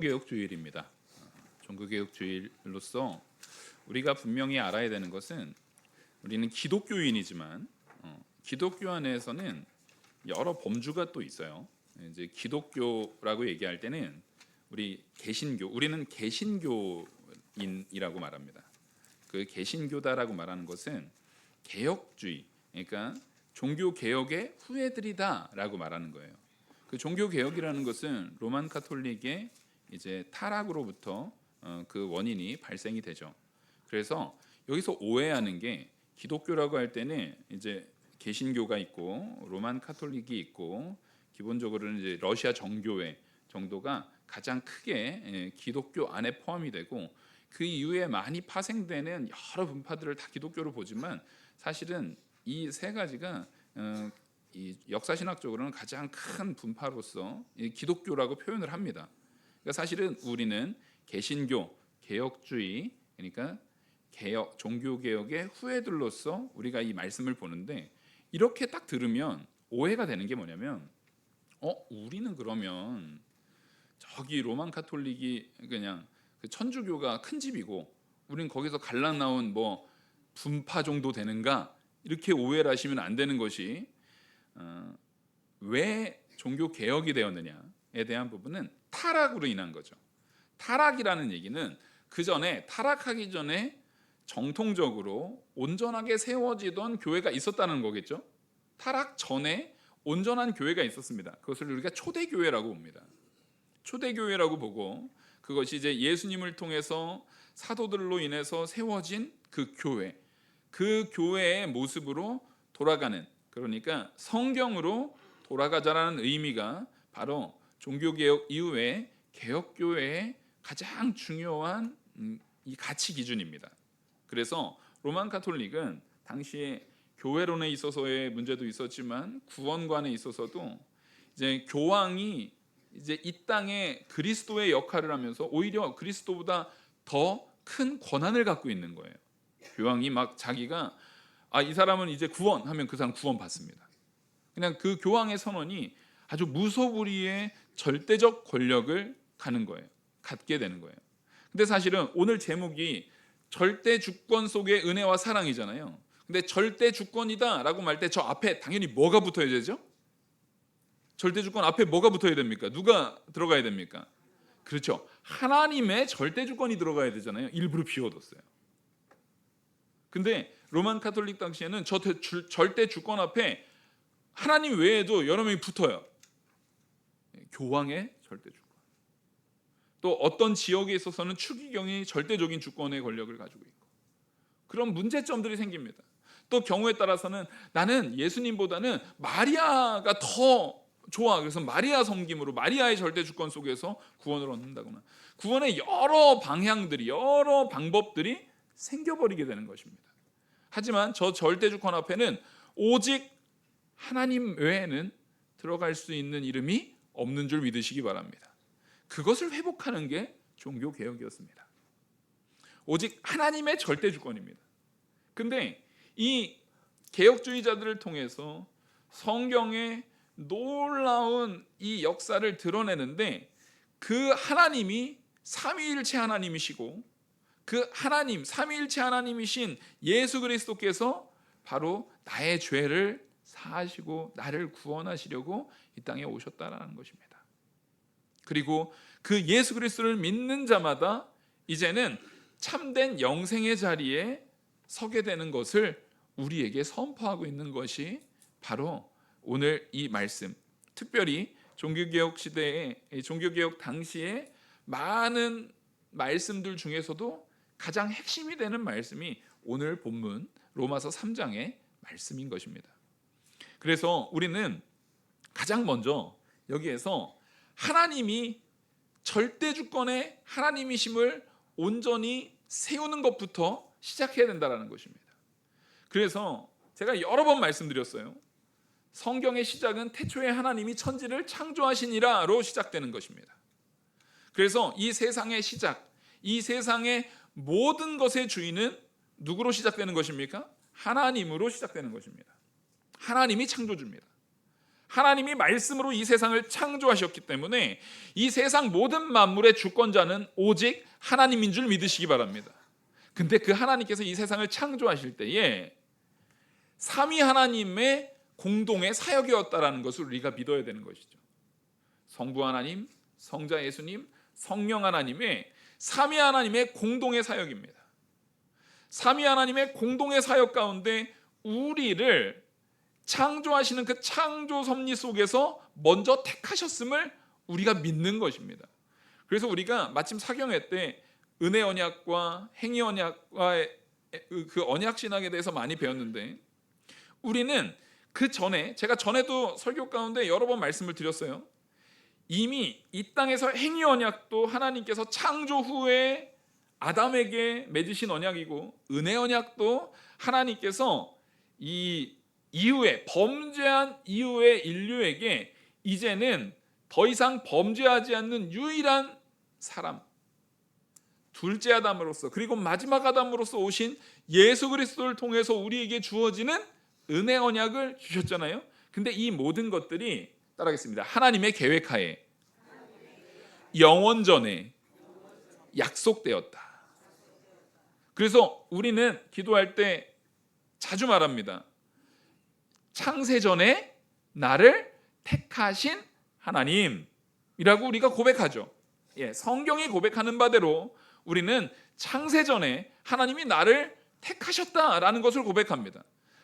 종교개혁주일입니다. 종교개혁주일로서 우리가 분명히 알아야 되는 것은 우리는 기독교인이지만 기독교 안에서는 여러 범주가 또 있어요. 이제 기독교라고 얘기할 때는 우리는 개신교인이라고 말합니다. 그 개신교다라고 말하는 것은 개혁주의, 그러니까 종교 개혁의 후예들이다라고 말하는 거예요. 그 종교 개혁이라는 것은 로만 카톨릭의 이제 타락으로부터 그 원인이 발생이 되죠. 그래서 여기서 오해하는 게 기독교라고 할 때는 이제 개신교가 있고 로만 카톨릭이 있고 기본적으로는 이제 러시아 정교회 정도가 가장 크게 기독교 안에 포함이 되고 그 이후에 많이 파생되는 여러 분파들을 다 기독교로 보지만 사실은 이 세 가지가 이 역사신학적으로는 가장 큰 분파로서 기독교라고 표현을 합니다. 그러니까 사실은 우리는 개신교, 개혁주의, 그러니까 개혁, 종교개혁의 후예들로서 우리가 이 말씀을 보는데 이렇게 딱 들으면 오해가 되는 게 뭐냐면 우리는 그러면 저기 로만 카톨릭이 그냥 그 천주교가 큰 집이고 우리는 거기서 갈라 나온 뭐 분파 정도 되는가 이렇게 오해를 하시면 안 되는 것이 왜 종교 개혁이 되었느냐에 대한 부분은 타락으로 인한 거죠. 타락이라는 얘기는 그 전에 타락하기 전에 정통적으로 온전하게 세워지던 교회가 있었다는 거겠죠. 타락 전에 온전한 교회가 있었습니다. 그것을 우리가 초대교회라고 봅니다. 초대교회라고 보고 그것이 이제 예수님을 통해서 사도들로 인해서 세워진 그 교회, 그 교회의 모습으로 돌아가는, 그러니까 성경으로 돌아가자라는 의미가 바로 종교개혁 이후에 개혁교회의 가장 중요한 이 가치 기준입니다. 그래서 로만 카톨릭은 당시에 교회론에 있어서의 문제도 있었지만 구원관에 있어서도 이제 교황이 이제 이 땅에 그리스도의 역할을 하면서 오히려 그리스도보다 더 큰 권한을 갖고 있는 거예요. 교황이 막 자기가 이 사람은 이제 구원하면 그 사람 구원 받습니다. 그냥 그 교황의 선언이 아주 무소불위의 절대적 권력을 갖게 되는 거예요. 근데 사실은 오늘 제목이 절대 주권 속의 은혜와 사랑이잖아요. 근데 절대 주권이다라고 말 때 저 앞에 당연히 뭐가 붙어야 되죠? 절대 주권 앞에 뭐가 붙어야 됩니까? 누가 들어가야 됩니까? 그렇죠. 하나님의 절대 주권이 들어가야 되잖아요. 일부러 비워뒀어요. 근데 로만 카톨릭 당시에는 저 절대 주권 앞에 하나님 외에도 여러 명이 붙어요. 교황의 절대 주권. 또 어떤 지역에 있어서는 추기경이 절대적인 주권의 권력을 가지고 있고 그런 문제점들이 생깁니다. 또 경우에 따라서는 나는 예수님보다는 마리아가 더 좋아. 그래서 마리아 섬김으로 마리아의 절대 주권 속에서 구원을 얻는다거나 구원의 여러 방향들이 여러 방법들이 생겨버리게 되는 것입니다. 하지만 저 절대 주권 앞에는 오직 하나님 외에는 들어갈 수 있는 이름이 없는 줄 믿으시기 바랍니다. 그것을 회복하는 게 종교 개혁이었습니다. 오직 하나님의 절대 주권입니다. 근데 이 개혁주의자들을 통해서 성경의 놀라운 이 역사를 드러내는데 그 하나님이 삼위일체 하나님이시고 그 하나님 삼위일체 하나님이신 예수 그리스도께서 바로 나의 죄를 사하시고 나를 구원하시려고 이 땅에 오셨다라는 것입니다. 그리고 그 예수 그리스도를 믿는 자마다 이제는 참된 영생의 자리에 서게 되는 것을 우리에게 선포하고 있는 것이 바로 오늘 이 말씀, 특별히 종교개혁 시대에 종교개혁 당시에 많은 말씀들 중에서도 가장 핵심이 되는 말씀이 오늘 본문 로마서 3장의 말씀인 것입니다. 그래서 우리는 가장 먼저 여기에서 하나님이 절대 주권의 하나님이심을 온전히 세우는 것부터 시작해야 된다는 것입니다. 그래서 제가 여러 번 말씀드렸어요. 성경의 시작은 태초에 하나님이 천지를 창조하시니라로 시작되는 것입니다. 그래서 이 세상의 시작, 이 세상의 모든 것의 주인은 누구로 시작되는 것입니까? 하나님으로 시작되는 것입니다. 하나님이 창조주입니다. 하나님이 말씀으로 이 세상을 창조하셨기 때문에 이 세상 모든 만물의 주권자는 오직 하나님인 줄 믿으시기 바랍니다. 근데 그 하나님께서 이 세상을 창조하실 때에 삼위 하나님의 공동의 사역이었다라는 것을 우리가 믿어야 되는 것이죠. 성부 하나님, 성자 예수님, 성령 하나님의 삼위 하나님의 공동의 사역입니다. 삼위 하나님의 공동의 사역 가운데 우리를 창조하시는 그 창조 섭리 속에서 먼저 택하셨음을 우리가 믿는 것입니다. 그래서 우리가 마침 사경회 때 은혜 언약과 행위 언약과의 그 언약 신학에 대해서 많이 배웠는데, 우리는 그 전에, 제가 전에도 설교 가운데 여러 번 말씀을 드렸어요. 이미 이 땅에서 행위 언약도 하나님께서 창조 후에 아담에게 맺으신 언약이고, 은혜 언약도 하나님께서 이 이후에 범죄한 이후에 인류에게 이제는 더 이상 범죄하지 않는 유일한 사람, 둘째 아담으로서 그리고 마지막 아담으로서 오신 예수 그리스도를 통해서 우리에게 주어지는 은혜 언약을 주셨잖아요. 근데 이 모든 것들이 따라하겠습니다. 하나님의 계획하에 영원전에 약속되었다. 그래서 우리는 기도할 때 자주 말합니다. 창세전에 나를 택하신 하나님이라고 우리가 고백하죠. 성경이 고백하는 바대로 우리는 창세전에 하나님이 나를 택하셨다라는 것을 고백합니다.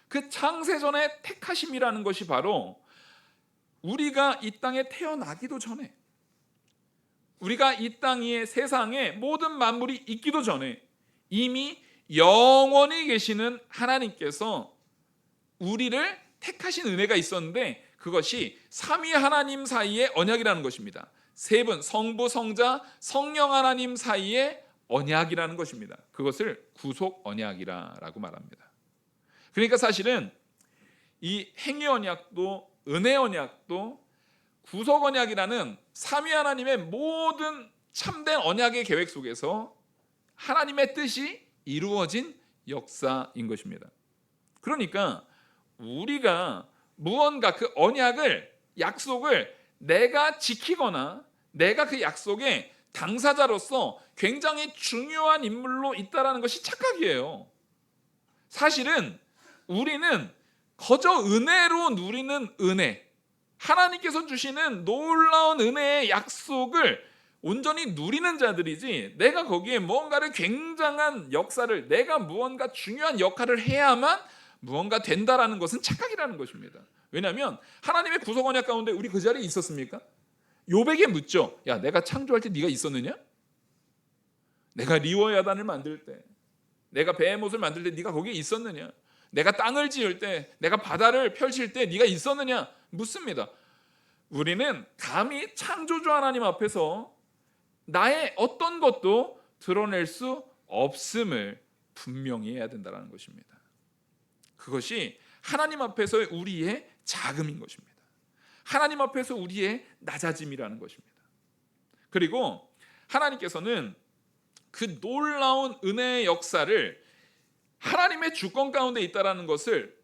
그 창세전의 택하심이라는 것이 바로 우리가 이 땅에 태어나기도 전에, 우리가 이 땅 위에 세상에 모든 만물이 있기도 전에 이미 영원히 계시는 하나님께서 우리를 택하신 은혜가 있었는데, 그것이 삼위 하나님 사이의 언약이라는 것입니다. 세 분, 성부, 성자, 성령 하나님 사이의 언약이라는 것입니다. 그것을 구속 언약이라고 말합니다. 그러니까 사실은 이 행위 언약도 은혜 언약도 구속 언약이라는 삼위 하나님의 모든 참된 언약의 계획 속에서 하나님의 뜻이 이루어진 역사인 것입니다. 그러니까 우리가 무언가 그 언약을, 약속을 내가 지키거나 내가 그 약속의 당사자로서 굉장히 중요한 인물로 있다는 것이 착각이에요. 사실은 우리는 거저 은혜로 누리는 은혜, 하나님께서 주시는 놀라운 은혜의 약속을 온전히 누리는 자들이지, 내가 거기에 무언가를 굉장한 역사를, 내가 무언가 중요한 역할을 해야만 무언가 된다라는 것은 착각이라는 것입니다. 왜냐하면 하나님의 구속 언약 가운데 우리 그 자리에 있었습니까? 욥에게 묻죠. 야, 내가 창조할 때 네가 있었느냐? 내가 리워야단을 만들 때, 내가 베헤못을 만들 때 네가 거기에 있었느냐? 내가 땅을 지을 때, 내가 바다를 펼칠 때 네가 있었느냐? 묻습니다. 우리는 감히 창조주 하나님 앞에서 나의 어떤 것도 드러낼 수 없음을 분명히 해야 된다는 것입니다. 그것이 하나님 앞에서 우리의 자금인 것입니다. 하나님 앞에서 우리의 낮아짐이라는 것입니다. 그리고 하나님께서는 그 놀라운 은혜의 역사를 하나님의 주권 가운데 있다는 것을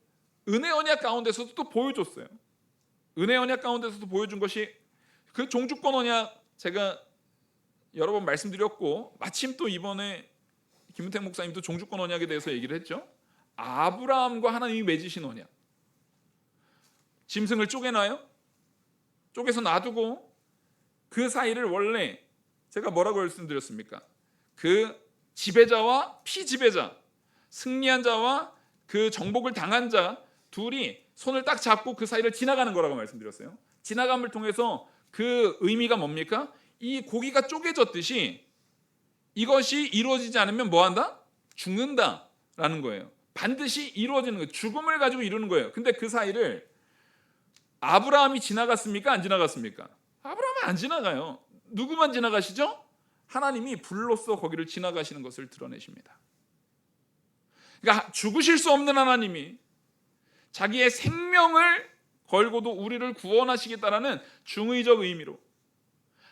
은혜 언약 가운데서도 또 보여줬어요. 은혜 언약 가운데서도 보여준 것이 그 종주권 언약, 제가 여러 번 말씀드렸고 마침 또 이번에 김은택 목사님도 종주권 언약에 대해서 얘기를 했죠. 아브라함과 하나님이 맺으신 언약. 짐승을 쪼개나요? 쪼개서 놔두고 그 사이를 원래 제가 뭐라고 말씀드렸습니까? 그 지배자와 피지배자, 승리한 자와 그 정복을 당한 자 둘이 손을 딱 잡고 그 사이를 지나가는 거라고 말씀드렸어요. 지나감을 통해서 그 의미가 뭡니까? 이 고기가 쪼개졌듯이 이것이 이루어지지 않으면 뭐한다? 죽는다라는 거예요. 반드시 이루어지는 거예요. 죽음을 가지고 이루는 거예요. 근데 그 사이를 아브라함이 지나갔습니까? 안 지나갔습니까? 아브라함은 안 지나가요. 누구만 지나가시죠? 하나님이 불로써 거기를 지나가시는 것을 드러내십니다. 그러니까 죽으실 수 없는 하나님이 자기의 생명을 걸고도 우리를 구원하시겠다라는 중의적 의미로,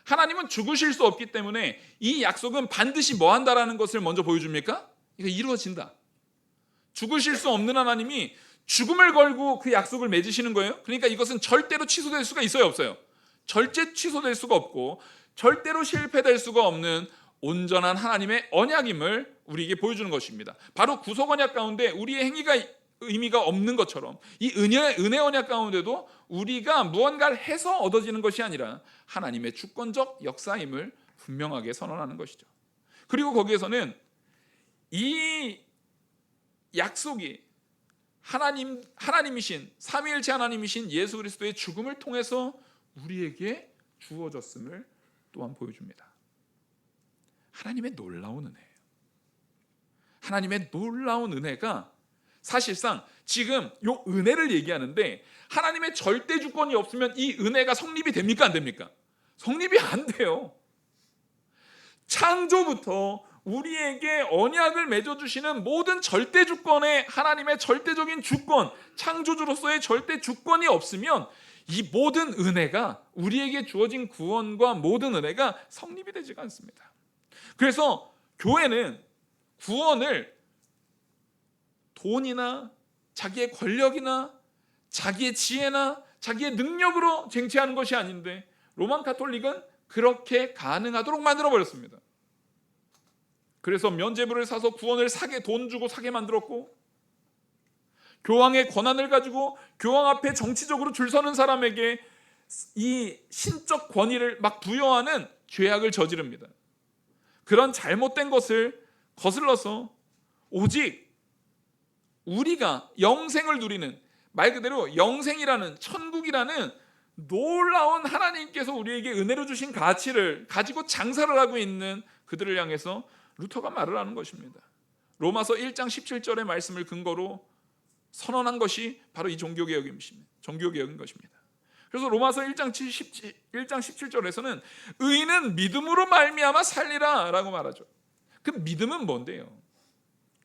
하나님은 죽으실 수 없기 때문에 이 약속은 반드시 뭐 한다라는 것을 먼저 보여줍니까? 이거 이루어진다. 죽으실 수 없는 하나님이 죽음을 걸고 그 약속을 맺으시는 거예요. 그러니까 이것은 절대로 취소될 수가 있어요, 없어요? 절대 취소될 수가 없고 절대로 실패될 수가 없는 온전한 하나님의 언약임을 우리에게 보여주는 것입니다. 바로 구속 언약 가운데 우리의 행위가 의미가 없는 것처럼 이 은혜 언약 가운데도 우리가 무언가를 해서 얻어지는 것이 아니라 하나님의 주권적 역사임을 분명하게 선언하는 것이죠. 그리고 거기에서는 이 약속이 하나님이신 삼위일체 하나님이신 예수 그리스도의 죽음을 통해서 우리에게 주어졌음을 또한 보여줍니다. 하나님의 놀라운 은혜예요. 하나님의 놀라운 은혜가 사실상 지금 이 은혜를 얘기하는데 하나님의 절대 주권이 없으면 이 은혜가 성립이 됩니까, 안 됩니까? 성립이 안 돼요. 창조부터 우리에게 언약을 맺어주시는 모든 절대 주권의 하나님의 절대적인 주권, 창조주로서의 절대 주권이 없으면 이 모든 은혜가, 우리에게 주어진 구원과 모든 은혜가 성립이 되지가 않습니다. 그래서 교회는 구원을 돈이나 자기의 권력이나 자기의 지혜나 자기의 능력으로 쟁취하는 것이 아닌데 로만 가톨릭은 그렇게 가능하도록 만들어버렸습니다. 그래서 면죄부를 사서 구원을 사게, 돈 주고 사게 만들었고, 교황의 권한을 가지고 교황 앞에 정치적으로 줄 서는 사람에게 이 신적 권위를 막 부여하는 죄악을 저지릅니다. 그런 잘못된 것을 거슬러서 오직 우리가 영생을 누리는, 말 그대로 영생이라는, 천국이라는 놀라운 하나님께서 우리에게 은혜로 주신 가치를 가지고 장사를 하고 있는 그들을 향해서 루터가 말을 하는 것입니다. 로마서 1장 17절의 말씀을 근거로 선언한 것이 바로 이 종교개혁인 것입니다. 그래서 로마서 1장 17절에서는 의인은 믿음으로 말미암아 살리라 라고 말하죠. 그 믿음은 뭔데요?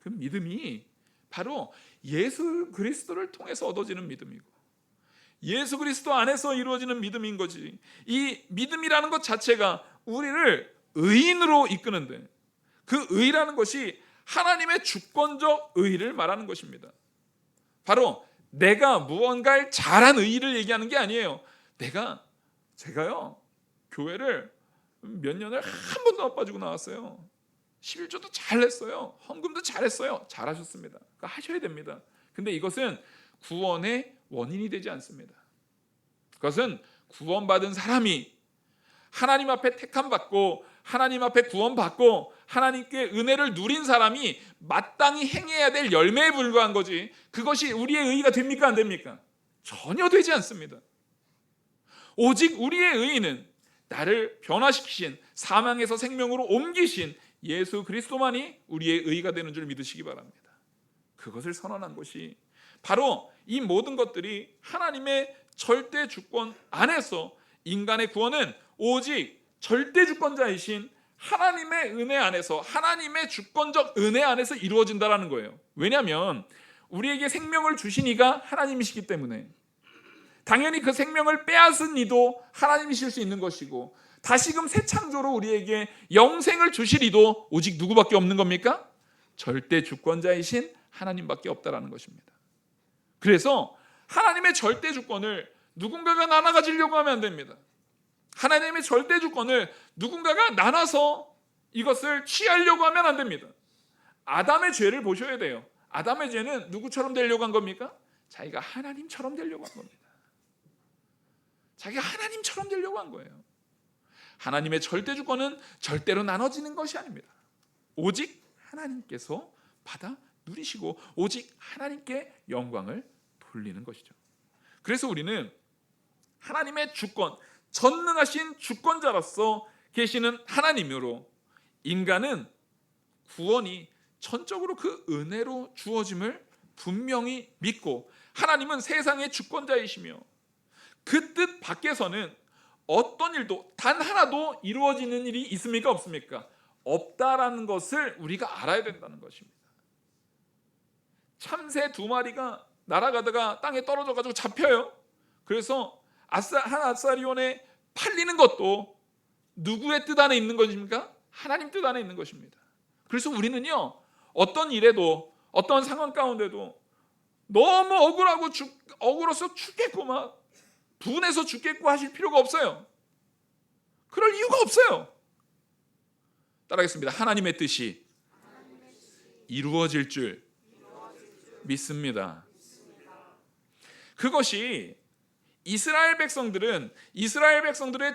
그 믿음이 바로 예수 그리스도를 통해서 얻어지는 믿음이고 예수 그리스도 안에서 이루어지는 믿음인 거지. 이 믿음이라는 것 자체가 우리를 의인으로 이끄는데, 그 의라는 것이 하나님의 주권적 의를 말하는 것입니다. 바로 내가 무언가를 잘한 의를 얘기하는 게 아니에요. 제가요 교회를 몇 년을 한 번도 안 빠지고 나왔어요. 11조도 잘했어요. 헌금도 잘했어요. 잘하셨습니다. 그거 하셔야 됩니다. 근데 이것은 구원의 원인이 되지 않습니다. 그것은 구원받은 사람이 하나님 앞에 택함받고 하나님 앞에 구원받고 하나님께 은혜를 누린 사람이 마땅히 행해야 될 열매에 불과한 거지, 그것이 우리의 의의가 됩니까, 안 됩니까? 전혀 되지 않습니다. 오직 우리의 의의는 나를 변화시키신, 사망에서 생명으로 옮기신 예수 그리스도만이 우리의 의의가 되는 줄 믿으시기 바랍니다. 그것을 선언한 것이 바로 이 모든 것들이 하나님의 절대 주권 안에서 인간의 구원은 오직 절대 주권자이신 하나님의 은혜 안에서, 하나님의 주권적 은혜 안에서 이루어진다라는 거예요. 왜냐하면 우리에게 생명을 주신 이가 하나님이시기 때문에 당연히 그 생명을 빼앗은 이도 하나님이실 수 있는 것이고, 다시금 새 창조로 우리에게 영생을 주실 이도 오직 누구밖에 없는 겁니까? 절대 주권자이신 하나님밖에 없다라는 것입니다. 그래서 하나님의 절대 주권을 누군가가 나눠 가지려고 하면 안 됩니다. 하나님의 절대 주권을 누군가가 나눠서 이것을 취하려고 하면 안 됩니다. 아담의 죄를 보셔야 돼요. 아담의 죄는 누구처럼 되려고 한 겁니까? 자기가 하나님처럼 되려고 한 겁니다. 자기가 하나님처럼 되려고 한 거예요. 하나님의 절대 주권은 절대로 나눠지는 것이 아닙니다. 오직 하나님께서 받아 누리시고 오직 하나님께 영광을 돌리는 것이죠. 그래서 우리는 하나님의 주권, 전능하신 주권자로서 계시는 하나님으로 인간은 구원이 전적으로 그 은혜로 주어짐을 분명히 믿고, 하나님은 세상의 주권자이시며 그 뜻 밖에서는 어떤 일도 단 하나도 이루어지는 일이 있습니까, 없습니까? 없다라는 것을 우리가 알아야 된다는 것입니다. 참새 2마리가 날아가다가 땅에 떨어져 가지고 잡혀요. 그래서 한 아사리온에 팔리는 것도 누구의 뜻 안에 있는 것입니까? 하나님 뜻 안에 있는 것입니다. 그래서 우리는요, 어떤 일에도, 어떤 상황 가운데도 너무 억울해서 죽겠고 막 분해서 죽겠고 하실 필요가 없어요. 그럴 이유가 없어요. 따라하겠습니다. 하나님의 뜻이 이루어질 줄 믿습니다. 그것이 이스라엘 백성들의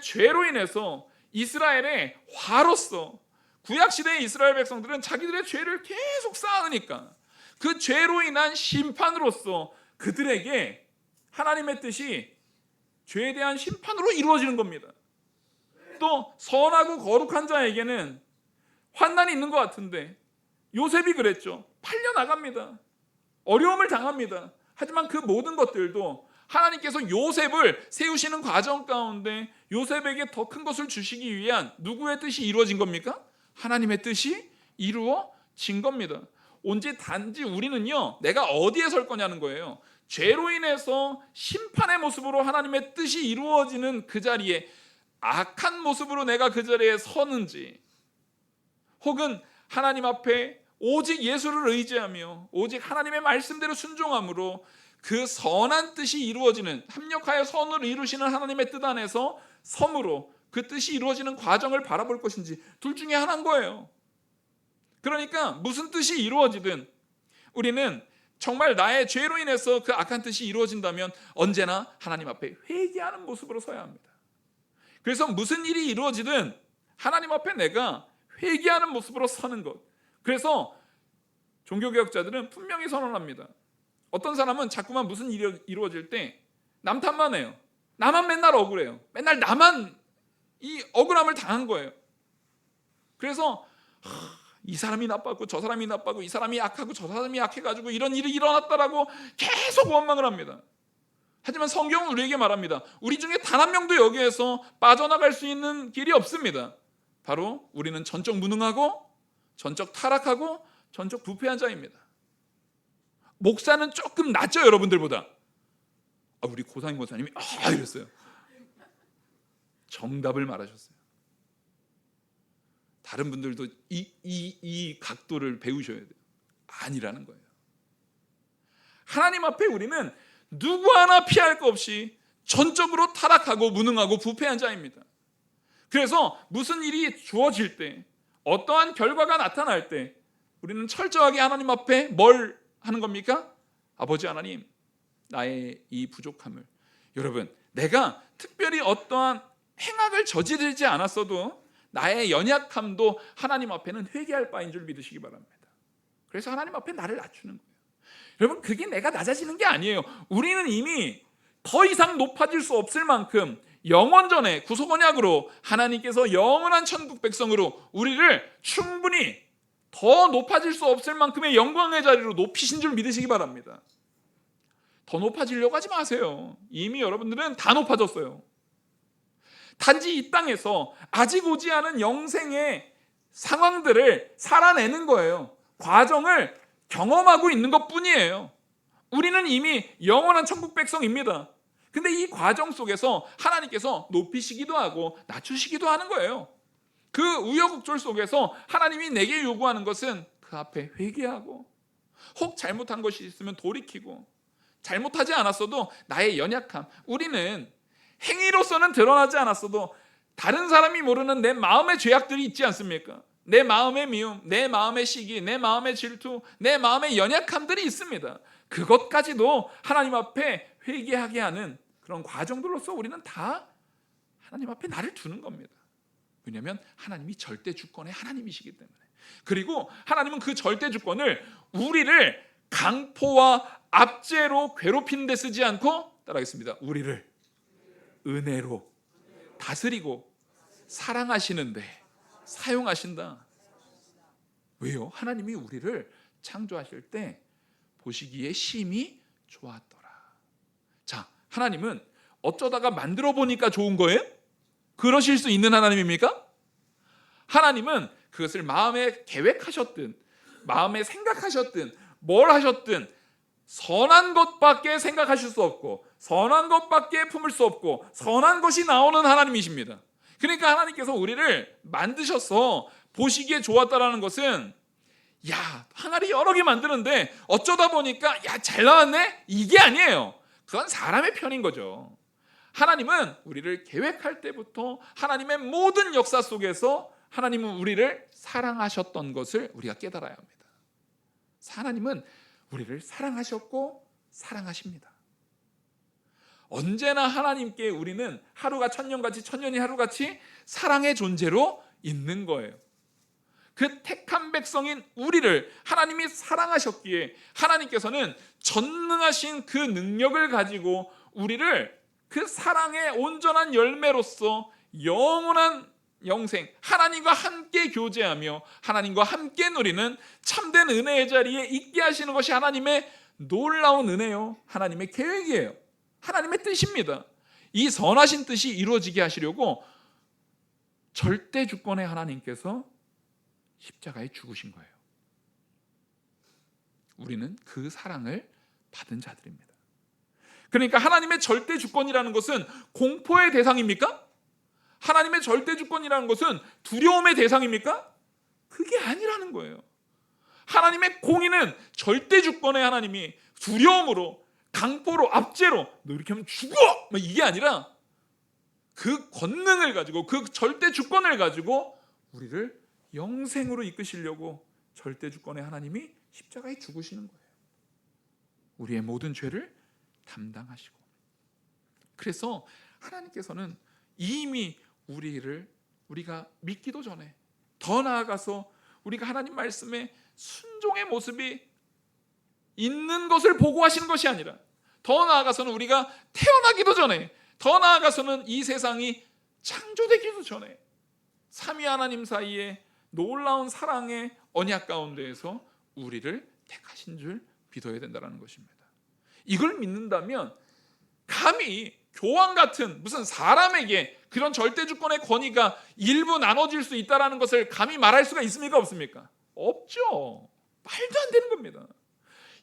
죄로 인해서 이스라엘의 화로서, 구약시대의 이스라엘 백성들은 자기들의 죄를 계속 쌓으니까 그 죄로 인한 심판으로서 그들에게 하나님의 뜻이 죄에 대한 심판으로 이루어지는 겁니다. 또 선하고 거룩한 자에게는 환난이 있는 것 같은데 요셉이 그랬죠. 팔려나갑니다. 어려움을 당합니다. 하지만 그 모든 것들도 하나님께서 요셉을 세우시는 과정 가운데 요셉에게 더 큰 것을 주시기 위한 누구의 뜻이 이루어진 겁니까? 하나님의 뜻이 이루어진 겁니다. 단지 우리는요, 내가 어디에 설 거냐는 거예요. 죄로 인해서 심판의 모습으로 하나님의 뜻이 이루어지는 그 자리에 악한 모습으로 내가 그 자리에 서는지, 혹은 하나님 앞에 오직 예수를 의지하며 오직 하나님의 말씀대로 순종함으로 그 선한 뜻이 이루어지는, 합력하여 선을 이루시는 하나님의 뜻 안에서 섬으로 그 뜻이 이루어지는 과정을 바라볼 것인지, 둘 중에 하나인 거예요. 그러니까 무슨 뜻이 이루어지든 우리는 정말 나의 죄로 인해서 그 악한 뜻이 이루어진다면 언제나 하나님 앞에 회개하는 모습으로 서야 합니다. 그래서 무슨 일이 이루어지든 하나님 앞에 내가 회개하는 모습으로 서는 것. 그래서 종교개혁자들은 분명히 선언합니다. 어떤 사람은 자꾸만 무슨 일이 이루어질 때 남 탓만 해요. 나만 맨날 억울해요. 맨날 나만 이 억울함을 당한 거예요. 그래서 이 사람이 나빴고 저 사람이 나빴고 이 사람이 약하고 저 사람이 약해가지고 이런 일이 일어났다라고 계속 원망을 합니다. 하지만 성경은 우리에게 말합니다. 우리 중에 단 한 명도 여기에서 빠져나갈 수 있는 길이 없습니다. 바로 우리는 전적 무능하고 전적 타락하고 전적 부패한 자입니다. 목사는 조금 낫죠, 여러분들보다. 우리 고상희 목사님이 이랬어요. 정답을 말하셨어요. 다른 분들도 이 각도를 배우셔야 돼요. 아니라는 거예요. 하나님 앞에 우리는 누구 하나 피할 거 없이 전적으로 타락하고 무능하고 부패한 자입니다. 그래서 무슨 일이 주어질 때, 어떠한 결과가 나타날 때 우리는 철저하게 하나님 앞에 뭘 하는 겁니까? 아버지 하나님, 나의 이 부족함을, 여러분, 내가 특별히 어떠한 행악을 저지르지 않았어도 나의 연약함도 하나님 앞에는 회개할 바인 줄 믿으시기 바랍니다. 그래서 하나님 앞에 나를 낮추는 거예요. 여러분, 그게 내가 낮아지는 게 아니에요. 우리는 이미 더 이상 높아질 수 없을 만큼 영원전에 구속 언약으로 하나님께서 영원한 천국 백성으로 우리를 충분히 더 높아질 수 없을 만큼의 영광의 자리로 높이신 줄 믿으시기 바랍니다. 더 높아지려고 하지 마세요. 이미 여러분들은 다 높아졌어요. 단지 이 땅에서 아직 오지 않은 영생의 상황들을 살아내는 거예요. 과정을 경험하고 있는 것뿐이에요. 우리는 이미 영원한 천국 백성입니다. 근데 이 과정 속에서 하나님께서 높이시기도 하고 낮추시기도 하는 거예요. 그 우여곡절 속에서 하나님이 내게 요구하는 것은 그 앞에 회개하고, 혹 잘못한 것이 있으면 돌이키고, 잘못하지 않았어도 나의 연약함, 우리는 행위로서는 드러나지 않았어도 다른 사람이 모르는 내 마음의 죄악들이 있지 않습니까? 내 마음의 미움, 내 마음의 시기, 내 마음의 질투, 내 마음의 연약함들이 있습니다. 그것까지도 하나님 앞에 회개하게 하는 그런 과정들로서 우리는 다 하나님 앞에 나를 두는 겁니다. 왜냐하면 하나님이 절대 주권의 하나님이시기 때문에. 그리고 하나님은 그 절대 주권을 우리를 강포와 압제로 괴롭히는 데 쓰지 않고, 따라하겠습니다, 우리를 은혜로 다스리고 사랑하시는데 사용하신다. 왜요? 하나님이 우리를 창조하실 때 보시기에 심히 좋았더라. 자, 하나님은 어쩌다가 만들어 보니까 좋은 거예요? 그러실 수 있는 하나님입니까? 하나님은 그것을 마음에 계획하셨든 마음에 생각하셨든 뭘 하셨든 선한 것밖에 생각하실 수 없고 선한 것밖에 품을 수 없고 선한 것이 나오는 하나님이십니다. 그러니까 하나님께서 우리를 만드셔서 보시기에 좋았다라는 것은 야, 항아리 여러 개 만드는데 어쩌다 보니까 야, 잘 나왔네? 이게 아니에요. 그건 사람의 편인 거죠. 하나님은 우리를 계획할 때부터 하나님의 모든 역사 속에서 하나님은 우리를 사랑하셨던 것을 우리가 깨달아야 합니다. 하나님은 우리를 사랑하셨고 사랑하십니다. 언제나 하나님께 우리는 하루가 천년같이 천년이 하루같이 사랑의 존재로 있는 거예요. 그 택한 백성인 우리를 하나님이 사랑하셨기에 하나님께서는 전능하신 그 능력을 가지고 우리를 그 사랑의 온전한 열매로서 영원한 영생, 하나님과 함께 교제하며 하나님과 함께 누리는 참된 은혜의 자리에 있게 하시는 것이 하나님의 놀라운 은혜요, 하나님의 계획이에요. 하나님의 뜻입니다. 이 선하신 뜻이 이루어지게 하시려고 절대 주권의 하나님께서 십자가에 죽으신 거예요. 우리는 그 사랑을 받은 자들입니다. 그러니까 하나님의 절대 주권이라는 것은 공포의 대상입니까? 하나님의 절대 주권이라는 것은 두려움의 대상입니까? 그게 아니라는 거예요. 하나님의 공의는 절대 주권의 하나님이 두려움으로, 강포로, 압제로 너 이렇게 하면 죽어! 이게 아니라 그 권능을 가지고, 그 절대 주권을 가지고 우리를 영생으로 이끄시려고 절대 주권의 하나님이 십자가에 죽으시는 거예요. 우리의 모든 죄를 담당하시고. 그래서 하나님께서는 이미 우리가 믿기도 전에, 더 나아가서 우리가 하나님 말씀에 순종의 모습이 있는 것을 보고 하시는 것이 아니라, 더 나아가서는 우리가 태어나기도 전에, 더 나아가서는 이 세상이 창조되기도 전에 삼위 하나님 사이에 놀라운 사랑의 언약 가운데에서 우리를 택하신 줄 믿어야 된다는 것입니다. 이걸 믿는다면 감히 교황 같은 무슨 사람에게 그런 절대 주권의 권위가 일부 나눠질 수 있다는 것을 감히 말할 수가 있습니까? 없습니까? 없죠. 말도 안 되는 겁니다.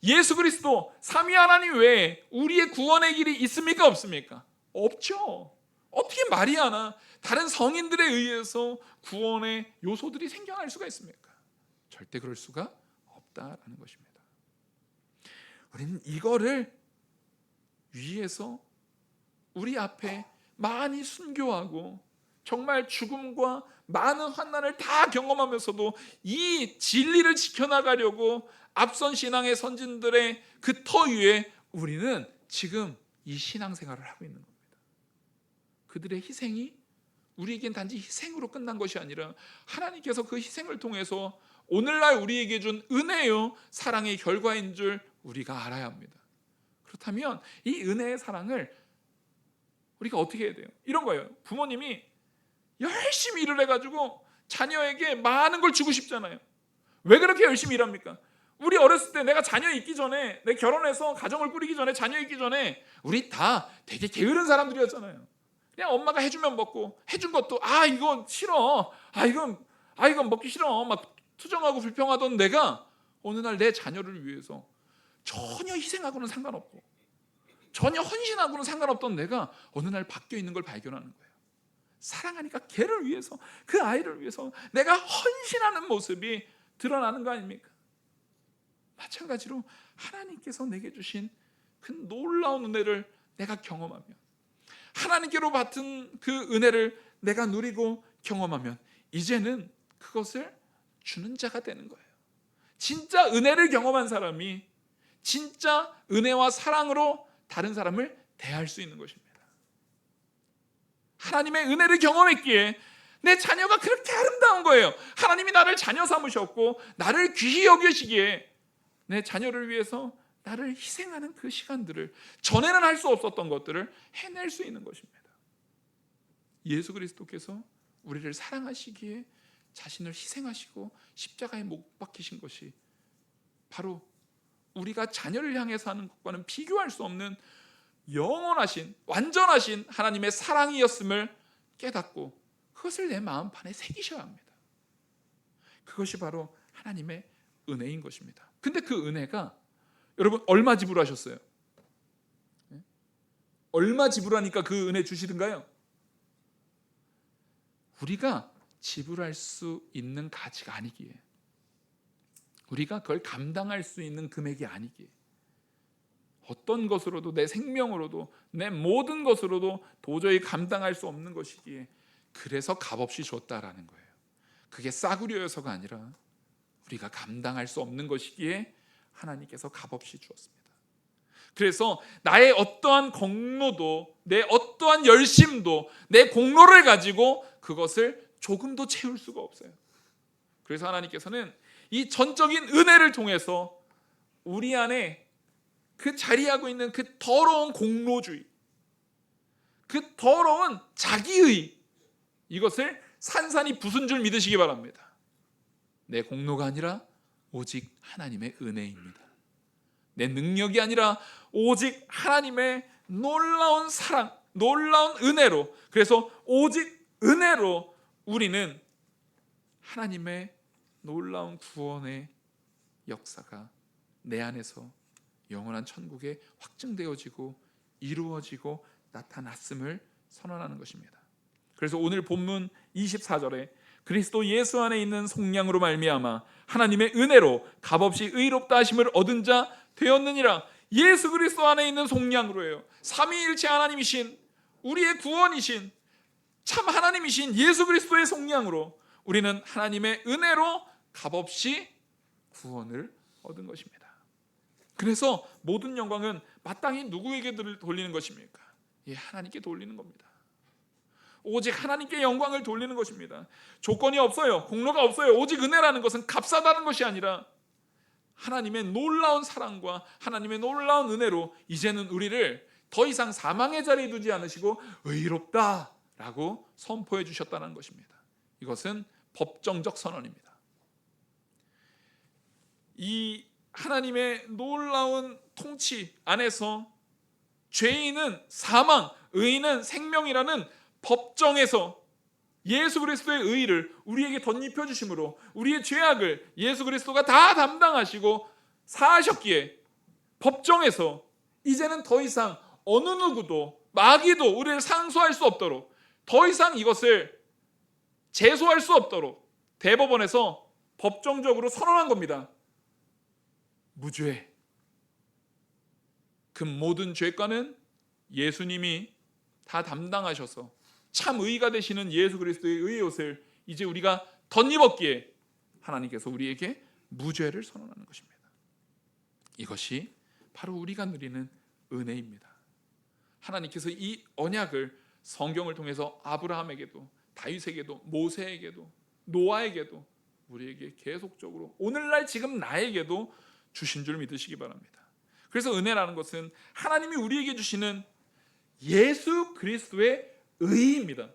예수 그리스도 삼위 하나님 외에 우리의 구원의 길이 있습니까? 없습니까? 없죠. 어떻게 마리아나 다른 성인들에 의해서 구원의 요소들이 생겨날 수가 있습니까? 절대 그럴 수가 없다라는 것입니다. 우리는 이거를 위해서 우리 앞에 많이 순교하고 정말 죽음과 많은 환난을 다 경험하면서도 이 진리를 지켜나가려고 앞선 신앙의 선진들의 그 터 위에 우리는 지금 이 신앙생활을 하고 있는 겁니다. 그들의 희생이 우리에겐 단지 희생으로 끝난 것이 아니라 하나님께서 그 희생을 통해서 오늘날 우리에게 준 은혜요, 사랑의 결과인 줄 우리가 알아야 합니다. 그렇다면 이 은혜의 사랑을 우리가 어떻게 해야 돼요? 이런 거예요. 부모님이 열심히 일을 해가지고 자녀에게 많은 걸 주고 싶잖아요. 왜 그렇게 열심히 일합니까? 우리 어렸을 때 내가 자녀 있기 전에, 내 결혼해서 가정을 꾸리기 전에, 자녀 있기 전에 우리 다 되게 게으른 사람들이었잖아요. 그냥 엄마가 해주면 먹고, 해준 것도 이건 싫어, 이건 먹기 싫어 막 투정하고 불평하던 내가 어느 날 내 자녀를 위해서 전혀 희생하고는 상관없고 전혀 헌신하고는 상관없던 내가 어느 날 바뀌어 있는 걸 발견하는 거예요. 사랑하니까 걔를 위해서, 그 아이를 위해서 내가 헌신하는 모습이 드러나는 거 아닙니까? 마찬가지로 하나님께서 내게 주신 그 놀라운 은혜를 내가 경험하면, 하나님께로 받은 그 은혜를 내가 누리고 경험하면 이제는 그것을 주는 자가 되는 거예요. 진짜 은혜를 경험한 사람이 진짜 은혜와 사랑으로 다른 사람을 대할 수 있는 것입니다. 하나님의 은혜를 경험했기에 내 자녀가 그렇게 아름다운 거예요. 하나님이 나를 자녀 삼으셨고 나를 귀히 여기시기에 내 자녀를 위해서 나를 희생하는 그 시간들을, 전에는 할 수 없었던 것들을 해낼 수 있는 것입니다. 예수 그리스도께서 우리를 사랑하시기에 자신을 희생하시고 십자가에 못 박히신 것이 바로 우리가 자녀를 향해서 하는 것과는 비교할 수 없는 영원하신, 완전하신 하나님의 사랑이었음을 깨닫고 그것을 내 마음판에 새기셔야 합니다. 그것이 바로 하나님의 은혜인 것입니다. 근데 그 은혜가 여러분 얼마 지불하셨어요? 얼마 지불하니까 그 은혜 주시던가요? 우리가 지불할 수 있는 가치가 아니기에, 우리가 그걸 감당할 수 있는 금액이 아니기에, 어떤 것으로도, 내 생명으로도, 내 모든 것으로도 도저히 감당할 수 없는 것이기에 그래서 값없이 줬다라는 거예요. 그게 싸구려여서가 아니라 우리가 감당할 수 없는 것이기에 하나님께서 값없이 주었습니다. 그래서 나의 어떠한 공로도, 내 어떠한 열심도, 내 공로를 가지고 그것을 조금도 채울 수가 없어요. 그래서 하나님께서는 이 전적인 은혜를 통해서 우리 안에 그 자리하고 있는 그 더러운 공로주의, 그 더러운 자기의, 이것을 산산이 부순 줄 믿으시기 바랍니다. 내 공로가 아니라 오직 하나님의 은혜입니다. 내 능력이 아니라 오직 하나님의 놀라운 사랑, 놀라운 은혜로, 그래서 오직 은혜로 우리는 하나님의 놀라운 구원의 역사가 내 안에서 영원한 천국에 확증되어지고 이루어지고 나타났음을 선언하는 것입니다. 그래서 오늘 본문 24절에 그리스도 예수 안에 있는 속량으로 말미암아 하나님의 은혜로 값없이 의롭다 하심을 얻은 자 되었느니라. 예수 그리스도 안에 있는 속량으로예요. 삼위일체 하나님이신, 우리의 구원이신 참 하나님이신 예수 그리스도의 속량으로 우리는 하나님의 은혜로 값없이 구원을 얻은 것입니다. 그래서 모든 영광은 마땅히 누구에게 돌리는 것입니까? 예, 하나님께 돌리는 겁니다. 오직 하나님께 영광을 돌리는 것입니다. 조건이 없어요. 공로가 없어요. 오직 은혜라는 것은 값싸다는 것이 아니라 하나님의 놀라운 사랑과 하나님의 놀라운 은혜로 이제는 우리를 더 이상 사망의 자리에 두지 않으시고 의롭다라고 선포해 주셨다는 것입니다. 이것은 법정적 선언입니다. 이 하나님의 놀라운 통치 안에서 죄인은 사망, 의인은 생명이라는 법정에서 예수 그리스도의 의의를 우리에게 덧입혀 주심으로 우리의 죄악을 예수 그리스도가 다 담당하시고 사하셨기에 법정에서 이제는 더 이상 어느 누구도 마귀도 우리를 상소할 수 없도록, 더 이상 이것을 제소할 수 없도록 대법원에서 법정적으로 선언한 겁니다. 무죄. 그 모든 죄과는 예수님이 다 담당하셔서 참 의가 되시는 예수 그리스도의 의의 옷을 이제 우리가 덧입었기에 하나님께서 우리에게 무죄를 선언하는 것입니다. 이것이 바로 우리가 누리는 은혜입니다. 하나님께서 이 언약을 성경을 통해서 아브라함에게도, 다윗에게도, 모세에게도, 노아에게도, 우리에게 계속적으로 오늘날 지금 나에게도 주신 줄 믿으시기 바랍니다. 그래서 은혜라는 것은 하나님이 우리에게 주시는 예수 그리스도의 의의입니다.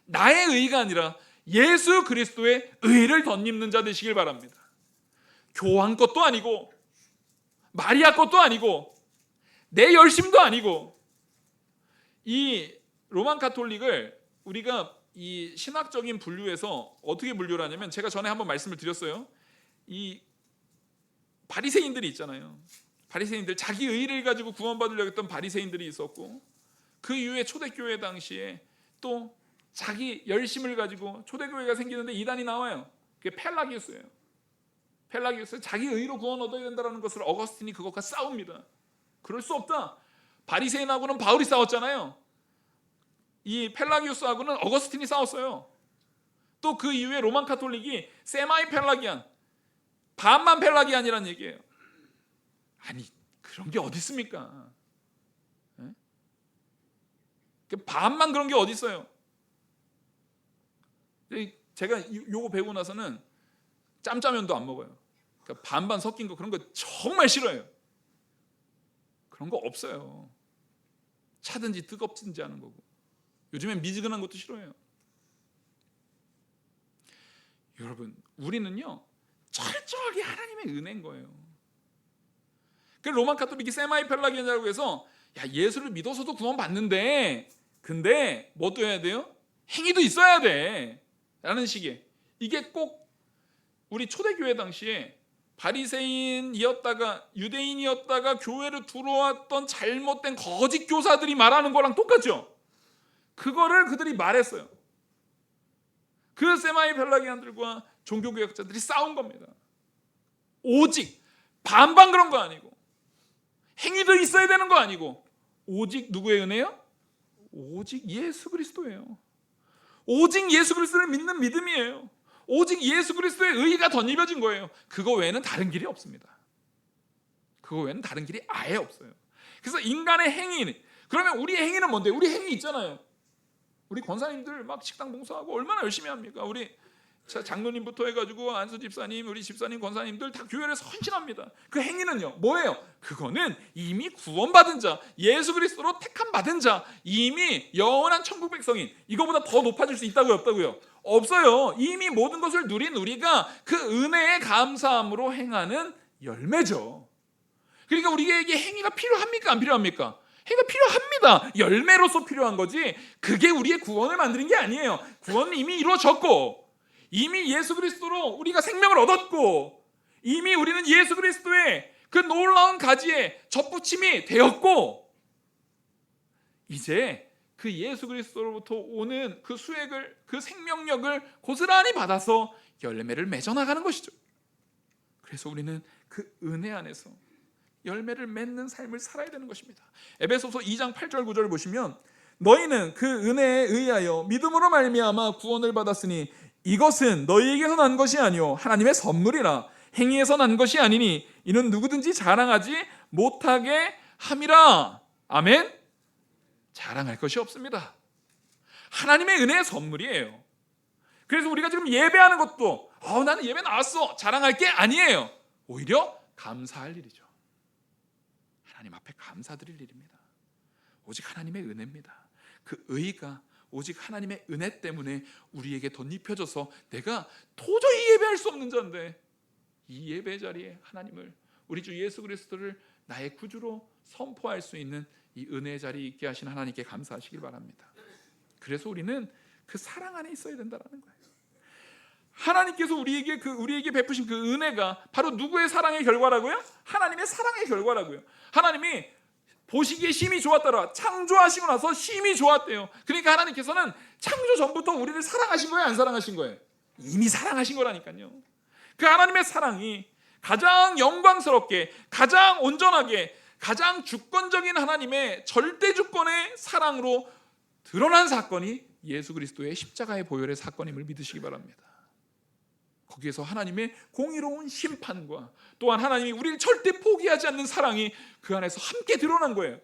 나의 의의가 아니라 예수 그리스도의 의의를 덧입는 자 되시길 바랍니다. 교황 것도 아니고 마리아 것도 아니고 내 열심도 아니고, 이 로만 가톨릭을 우리가 이 신학적인 분류에서 어떻게 분류를 하냐면, 제가 전에 한번 말씀을 드렸어요. 이 바리새인들이 있잖아요. 바리새인들, 자기 의의를 가지고 구원받으려고 했던 바리새인들이 있었고, 그 이후에 초대교회 당시에 또 자기 열심을 가지고 초대교회가 생기는데 이단이 나와요. 그게 펠라기우스예요. 펠라기우스, 자기 의로 구원 얻어야 된다는 것을 어거스틴이 그것과 싸웁니다. 그럴 수 없다. 바리새인하고는 바울이 싸웠잖아요. 이 펠라기우스하고는 어거스틴이 싸웠어요. 또 그 이후에 로만 카톨릭이 세마이 펠라기안, 반만 펠라기안이라는 얘기예요. 아니, 그런 게 어디 있습니까? 반만 그런 게 어디 있어요? 제가 요거 배우고 나서는 짬짜면도 안 먹어요. 그러니까 반반 섞인 거, 그런 거 정말 싫어요. 그런 거 없어요. 차든지 뜨겁든지 하는 거고. 요즘엔 미지근한 것도 싫어해요. 여러분, 우리는요 철저하게 하나님의 은혜인 거예요. 그 로만 카톨릭이 세마이 펠라기안이라고 해서, 야, 예수를 믿어서도 구원 받는데, 근데 뭐도 해야 돼요? 행위도 있어야 돼 라는 식의, 이게 꼭 우리 초대교회 당시에 바리새인이었다가 유대인이었다가 교회로 들어왔던 잘못된 거짓 교사들이 말하는 거랑 똑같죠. 그거를 그들이 말했어요. 그 세마이 펠라기안들과 종교개혁자들이 싸운 겁니다. 오직 반반 그런 거 아니고 행위도 있어야 되는 거 아니고 오직 누구의 은혜요? 오직 예수 그리스도예요. 오직 예수 그리스도를 믿는 믿음이에요. 오직 예수 그리스도의 의가 덧입혀진 거예요. 그거 외에는 다른 길이 없습니다. 그거 외에는 다른 길이 아예 없어요. 그래서 인간의 행위, 그러면 우리의 행위는 뭔데? 우리 행위 있잖아요. 우리 권사님들 막 식당 봉사하고 얼마나 열심히 합니까? 우리 장로님부터 해가지고 안수 집사님, 우리 집사님, 권사님들 다 교회에서 헌신합니다. 그 행위는요 뭐예요? 그거는 이미 구원받은 자, 예수 그리스도로 택함 받은 자, 이미 영원한 천국 백성인, 이거보다 더 높아질 수 있다고요? 없다고요? 없어요. 이미 모든 것을 누린 우리가 그 은혜에 감사함으로 행하는 열매죠. 그러니까 우리에게 행위가 필요합니까? 안 필요합니까? 행위가 필요합니다. 열매로서 필요한 거지 그게 우리의 구원을 만드는 게 아니에요. 구원은 이미 이루어졌고, 이미 예수 그리스도로 우리가 생명을 얻었고, 이미 우리는 예수 그리스도의 그 놀라운 가지에 접붙임이 되었고, 이제 그 예수 그리스도로부터 오는 그 수액을, 그 생명력을 고스란히 받아서 열매를 맺어 나가는 것이죠. 그래서 우리는 그 은혜 안에서 열매를 맺는 삶을 살아야 되는 것입니다. 에베소서 2장 8절 9절 보시면, 너희는 그 은혜에 의하여 믿음으로 말미암아 구원을 받았으니 이것은 너희에게서 난 것이 아니요 하나님의 선물이라. 행위에서 난 것이 아니니 이는 누구든지 자랑하지 못하게 함이라. 아멘. 자랑할 것이 없습니다. 하나님의 은혜의 선물이에요. 그래서 우리가 지금 예배하는 것도 나는 예배 나왔어 자랑할 게 아니에요. 오히려 감사할 일이죠. 하나님 앞에 감사드릴 일입니다. 오직 하나님의 은혜입니다. 그 의가 오직 하나님의 은혜 때문에 우리에게 덧입혀져서 내가 도저히 예배할 수 없는 자인데 이 예배 자리에 하나님을, 우리 주 예수 그리스도를 나의 구주로 선포할 수 있는 이 은혜의 자리에 있게 하신 하나님께 감사하시길 바랍니다. 그래서 우리는 그 사랑 안에 있어야 된다는 거예요. 하나님께서 우리에게 베푸신 그 은혜가 바로 누구의 사랑의 결과라고요? 하나님의 사랑의 결과라고요. 하나님이 보시기에 심히 좋았더라. 창조하시고 나서 심히 좋았대요. 그러니까 하나님께서는 창조 전부터 우리를 사랑하신 거예요? 안 사랑하신 거예요? 이미 사랑하신 거라니까요. 그 하나님의 사랑이 가장 영광스럽게, 가장 온전하게, 가장 주권적인 하나님의 절대 주권의 사랑으로 드러난 사건이 예수 그리스도의 십자가의 보혈의 사건임을 믿으시기 바랍니다. 거기에서 하나님의 공의로운 심판과 또한 하나님이 우리를 절대 포기하지 않는 사랑이 그 안에서 함께 드러난 거예요.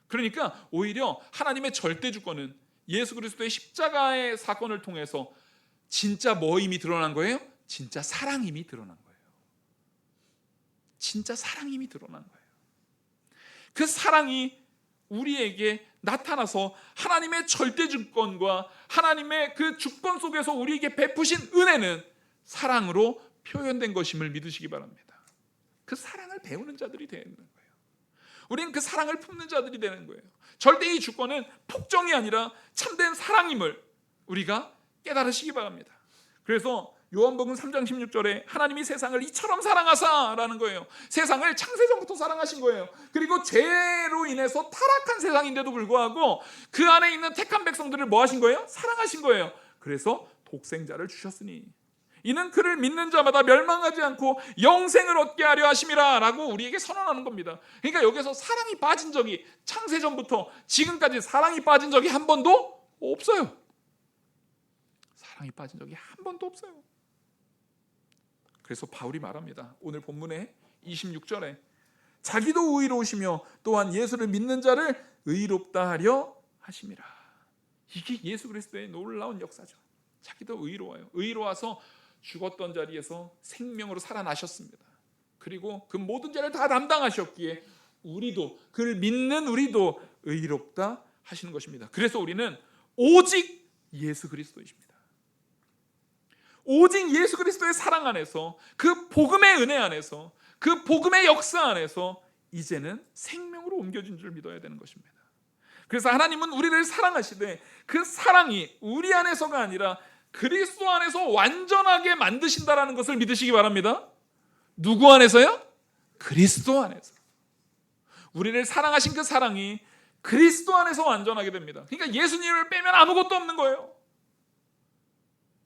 그러니까 오히려 하나님의 절대 주권은 예수 그리스도의 십자가의 사건을 통해서 진짜 뭐 힘이 드러난 거예요? 진짜 사랑 힘이 드러난 거예요. 진짜 사랑 힘이 드러난 거예요. 그 사랑이 우리에게 나타나서 하나님의 절대 주권과 하나님의 그 주권 속에서 우리에게 베푸신 은혜는 사랑으로 표현된 것임을 믿으시기 바랍니다. 그 사랑을 배우는 자들이 되는 거예요. 우리는 그 사랑을 품는 자들이 되는 거예요. 절대 이 주권은 폭정이 아니라 참된 사랑임을 우리가 깨달으시기 바랍니다. 그래서 요한복음 3장 16절에 하나님이 세상을 이처럼 사랑하사라는 거예요. 세상을 창세전부터 사랑하신 거예요. 그리고 죄로 인해서 타락한 세상인데도 불구하고 그 안에 있는 택한 백성들을 뭐 하신 거예요? 사랑하신 거예요. 그래서 독생자를 주셨으니 이는 그를 믿는 자마다 멸망하지 않고 영생을 얻게 하려 하심이라 라고 우리에게 선언하는 겁니다. 그러니까 여기서 사랑이 빠진 적이 창세전부터 지금까지 사랑이 빠진 적이 한 번도 없어요. 사랑이 빠진 적이 한 번도 없어요. 그래서 바울이 말합니다. 오늘 본문의 26절에 자기도 의로우시며 또한 예수를 믿는 자를 의롭다 하려 하심이라. 이게 예수 그리스도의 놀라운 역사죠. 자기도 의로워요. 의로워서 죽었던 자리에서 생명으로 살아나셨습니다. 그리고 그 모든 죄를 다 담당하셨기에 우리도, 그를 믿는 우리도 의롭다 하시는 것입니다. 그래서 우리는 오직 예수 그리스도이십니다. 오직 예수 그리스도의 사랑 안에서, 그 복음의 은혜 안에서, 그 복음의 역사 안에서 이제는 생명으로 옮겨진 줄 믿어야 되는 것입니다. 그래서 하나님은 우리를 사랑하시되 그 사랑이 우리 안에서가 아니라 그리스도 안에서 완전하게 만드신다라는 것을 믿으시기 바랍니다. 누구 안에서요? 그리스도 안에서. 우리를 사랑하신 그 사랑이 그리스도 안에서 완전하게 됩니다. 그러니까 예수님을 빼면 아무것도 없는 거예요.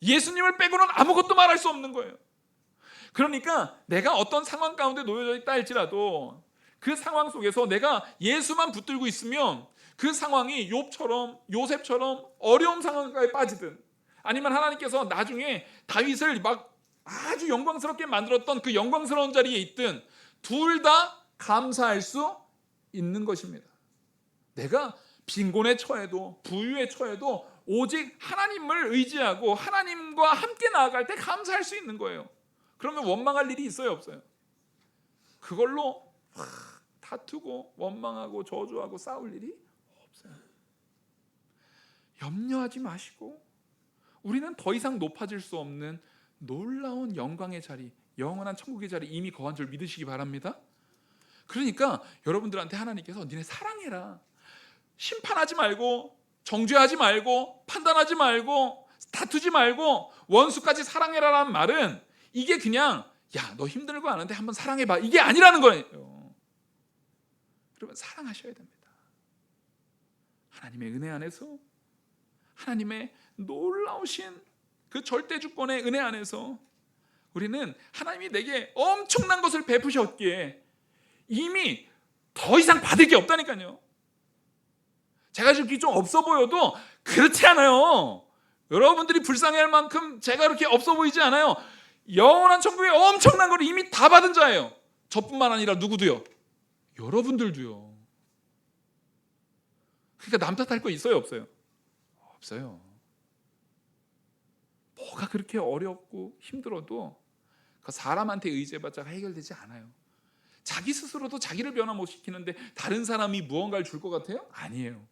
예수님을 빼고는 아무것도 말할 수 없는 거예요. 그러니까 내가 어떤 상황 가운데 놓여져 있다 할지라도 그 상황 속에서 내가 예수만 붙들고 있으면 그 상황이 욥처럼 요셉처럼 어려운 상황까지 빠지든, 아니면 하나님께서 나중에 다윗을 막 아주 영광스럽게 만들었던 그 영광스러운 자리에 있든 둘 다 감사할 수 있는 것입니다. 내가 빈곤에 처해도 부유에 처해도 오직 하나님을 의지하고 하나님과 함께 나아갈 때 감사할 수 있는 거예요. 그러면 원망할 일이 있어요, 없어요? 그걸로 다투고 원망하고 저주하고 싸울 일이 없어요. 염려하지 마시고 우리는 더 이상 높아질 수 없는 놀라운 영광의 자리, 영원한 천국의 자리 이미 거한 줄 믿으시기 바랍니다. 그러니까 여러분들한테 하나님께서 니네 사랑해라, 심판하지 말고 정죄하지 말고 판단하지 말고 다투지 말고 원수까지 사랑해라라는 말은 이게 그냥 야, 너 힘든 거 아는데 한번 사랑해봐, 이게 아니라는 거예요. 여러분, 사랑하셔야 됩니다. 하나님의 은혜 안에서, 하나님의 놀라우신 그 절대 주권의 은혜 안에서 우리는 하나님이 내게 엄청난 것을 베푸셨기에 이미 더 이상 받을 게 없다니까요. 제가 저기 좀 없어 보여도 그렇지 않아요. 여러분들이 불쌍해할 만큼 제가 그렇게 없어 보이지 않아요. 영원한 천국에 엄청난 걸 이미 다 받은 자예요. 저뿐만 아니라 누구도요? 여러분들도요. 그러니까 남 탓할 거 있어요, 없어요? 없어요. 뭐가 그렇게 어렵고 힘들어도 그 사람한테 의지해봤자 해결되지 않아요. 자기 스스로도 자기를 변화 못 시키는데 다른 사람이 무언가를 줄 것 같아요? 아니에요.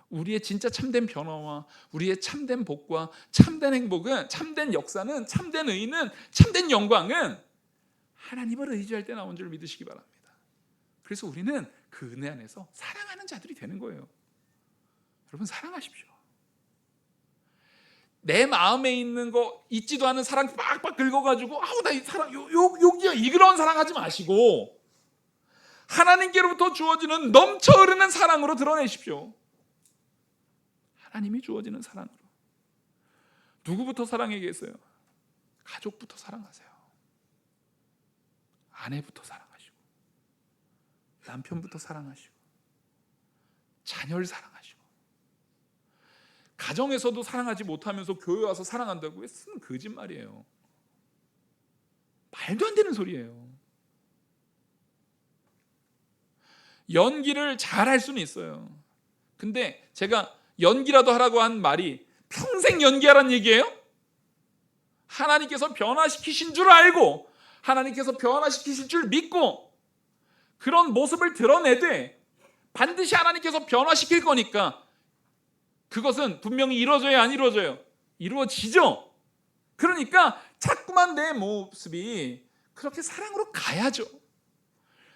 우리의 진짜 참된 변화와 우리의 참된 복과 참된 행복은, 참된 역사는, 참된 의는, 참된 영광은 하나님을 의지할 때 나온 줄 믿으시기 바랍니다. 그래서 우리는 그 은혜 안에서 사랑하는 자들이 되는 거예요. 여러분, 사랑하십시오. 내 마음에 있는 거 있지도 않은 사랑 빡빡 긁어가지고 아우 나 이 사랑 여기야 이런 사랑하지 마시고 하나님께로부터 주어지는 넘쳐 흐르는 사랑으로 드러내십시오. 하나님이 주어지는 사랑으로. 누구부터 사랑해야겠어요? 가족부터 사랑하세요. 아내부터 사랑하시고 남편부터 사랑하시고 자녀를 사랑하시고, 가정에서도 사랑하지 못하면서 교회 와서 사랑한다고 쓰는 거짓말이에요. 말도 안 되는 소리예요. 연기를 잘 할 수는 있어요. 근데 제가 연기라도 하라고 한 말이 평생 연기하라는 얘기예요? 하나님께서 변화시키신 줄 알고 하나님께서 변화시키실 줄 믿고 그런 모습을 드러내되 반드시 하나님께서 변화시킬 거니까 그것은 분명히 이루어져야 안 이루어져요? 이루어지죠. 그러니까 자꾸만 내 모습이 그렇게 사랑으로 가야죠.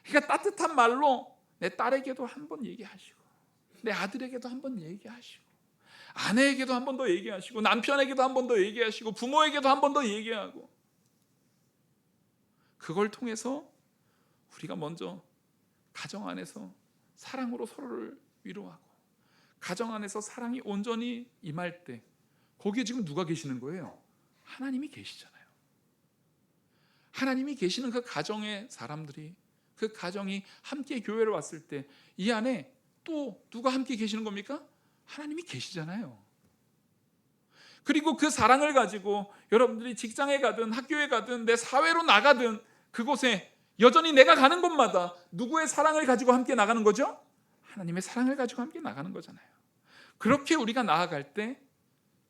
그러니까 따뜻한 말로 내 딸에게도 한번 얘기하시고 내 아들에게도 한번 얘기하시고 아내에게도 한 번 더 얘기하시고 남편에게도 한 번 더 얘기하시고 부모에게도 한 번 더 얘기하고, 그걸 통해서 우리가 먼저 가정 안에서 사랑으로 서로를 위로하고 가정 안에서 사랑이 온전히 임할 때 거기에 지금 누가 계시는 거예요? 하나님이 계시잖아요. 하나님이 계시는 그 가정의 사람들이, 그 가정이 함께 교회를 왔을 때 이 안에 또 누가 함께 계시는 겁니까? 하나님이 계시잖아요. 그리고 그 사랑을 가지고 여러분들이 직장에 가든 학교에 가든 내 사회로 나가든 그곳에 여전히 내가 가는 곳마다 누구의 사랑을 가지고 함께 나가는 거죠? 하나님의 사랑을 가지고 함께 나가는 거잖아요. 그렇게 우리가 나아갈 때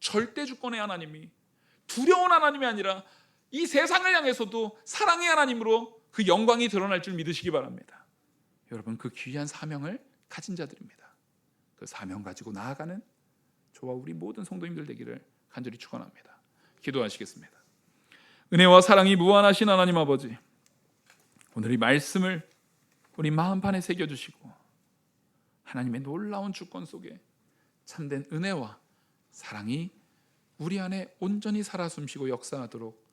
절대 주권의 하나님이, 두려운 하나님이 아니라 이 세상을 향해서도 사랑의 하나님으로 그 영광이 드러날 줄 믿으시기 바랍니다. 여러분, 그 귀한 사명을 가진 자들입니다. 그 사명 가지고 나아가는 저와 우리 모든 성도님들 되기를 간절히 축원합니다. 기도하시겠습니다. 은혜와 사랑이 무한하신 하나님 아버지, 오늘 이 말씀을 우리 마음판에 새겨주시고 하나님의 놀라운 주권 속에 참된 은혜와 사랑이 우리 안에 온전히 살아 숨쉬고 역사하도록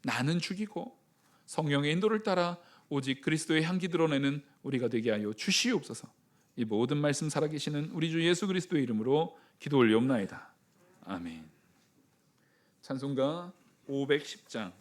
나는 죽이고 성령의 인도를 따라 오직 그리스도의 향기 드러내는 우리가 되게 하여 주시옵소서. 이 모든 말씀 살아계시는 우리 주 예수 그리스도의 이름으로 기도 올리옵나이다. 아멘. 찬송가 510장